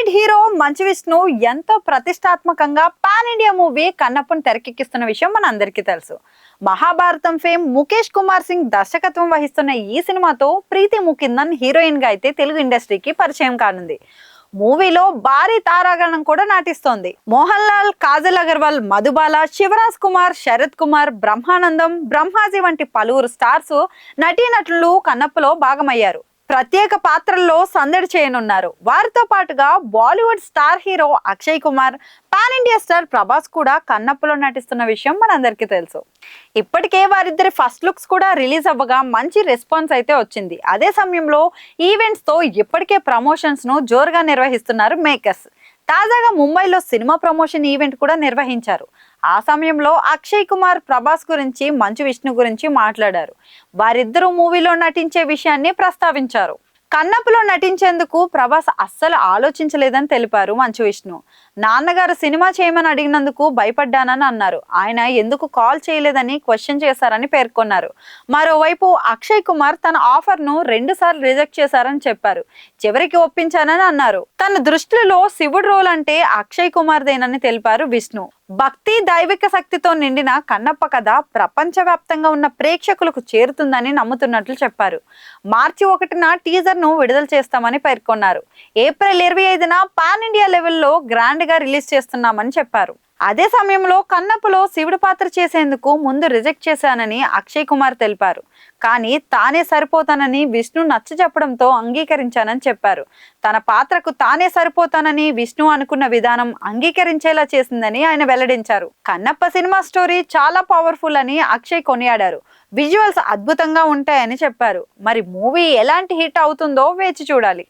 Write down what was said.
Lead hero Manchu Vishnu ఎంతో ప్రతిష్టాత్మకంగా pan India movie కన్నప్పను తెరకెక్కిస్తున్న విషయం మన అందరికీ తెలుసు. మహాభారతం ఫేమ్ ముఖేష్ కుమార్ సింగ్ దర్శకత్వం వహిస్తున్న ఈ సినిమాతో ప్రీతి ముకుందన్ హీరోయిన్ గా అయితే తెలుగు ఇండస్ట్రీకి పరిచయం కానుంది. మూవీలో భారీ తారాగణం కూడా నటిస్తోంది. మోహన్ లాల్, కాజల్ అగర్వాల్, మధుబాల, శివరాజ్ కుమార్, శరత్ కుమార్, బ్రహ్మానందం, బ్రహ్మాజీ వంటి పలువురు స్టార్స్ నటీనటులు కన్నప్పలో భాగమయ్యారు. ప్రత్యేక పాత్రల్లో సందడి చేయనున్నారు. వారితో పాటుగా Bollywood star hero Akshay Kumar, pan India star Prabhas కూడా కన్నప్పలో నటిస్తున్న విషయం మనందరికీ తెలుసు. ఇప్పటికే వారిద్దరి ఫస్ట్ లుక్స్ కూడా రిలీజ్ అవ్వగా మంచి రెస్పాన్స్ అయితే వచ్చింది. అదే సమయంలో ఈవెంట్స్ తో ఇప్పటికే ప్రమోషన్స్ ను జోరుగా నిర్వహిస్తున్నారు మేకర్స్. తాజాగా ముంబైలో సినిమా ప్రమోషన్ ఈవెంట్ కూడా నిర్వహించారు. ఆ సమయంలో అక్షయ్ కుమార్ ప్రభాస్ గురించి, మంచు విష్ణు గురించి మాట్లాడారు. వారిద్దరూ మూవీలో నటించే విషయాన్ని ప్రస్తావించారు. కన్నప్పలో నటించేందుకు ప్రభాస్ అస్సలు ఆలోచించలేదని తెలిపారు మంచు విష్ణు. నాన్నగారు సినిమా చేయమని అడిగినందుకు భయపడ్డానని అన్నారు. ఆయన ఎందుకు కాల్ చేయలేదని క్వశ్చన్ చేశారని పేర్కొన్నారు. మరోవైపు అక్షయ్ కుమార్ తన ఆఫర్ ను 2 సార్లు రిజెక్ట్ చేశారని చెప్పారు. చివరికి ఒప్పించానని అన్నారు. తన దృష్టిలో శివుడు రోల్ అంటే అక్షయ్ కుమార్ దేనని తెలిపారు విష్ణు. భక్తి, దైవిక శక్తితో నిండిన కన్నప్ప కథ ప్రపంచవ్యాప్తంగా ఉన్న ప్రేక్షకులకు చేరుతుందని నమ్ముతున్నట్లు చెప్పారు. మార్చి 1న టీజర్ ను విడుదల చేస్తామని పేర్కొన్నారు. ఏప్రిల్ 25న పాన్ ఇండియా లెవెల్లో గ్రాండ్ గా రిలీజ్ చేస్తున్నామని చెప్పారు. అదే సమయంలో కన్నప్పలో శివుడి పాత్ర చేసేందుకు ముందు రిజెక్ట్ చేశానని అక్షయ్ కుమార్ తెలిపారు. కానీ తానే సరిపోతానని విష్ణు నచ్చ చెప్పడంతో అంగీకరించానని చెప్పారు. తన పాత్రకు తానే సరిపోతానని విష్ణు అనుకున్న విధానం అంగీకరించేలా చేసిందని ఆయన వెల్లడించారు. కన్నప్ప సినిమా స్టోరీ చాలా పవర్ఫుల్ అని అక్షయ్ కొనియాడారు. విజువల్స్ అద్భుతంగా ఉంటాయని చెప్పారు. మరి మూవీ ఎలాంటి హిట్ అవుతుందో వేచి చూడాలి.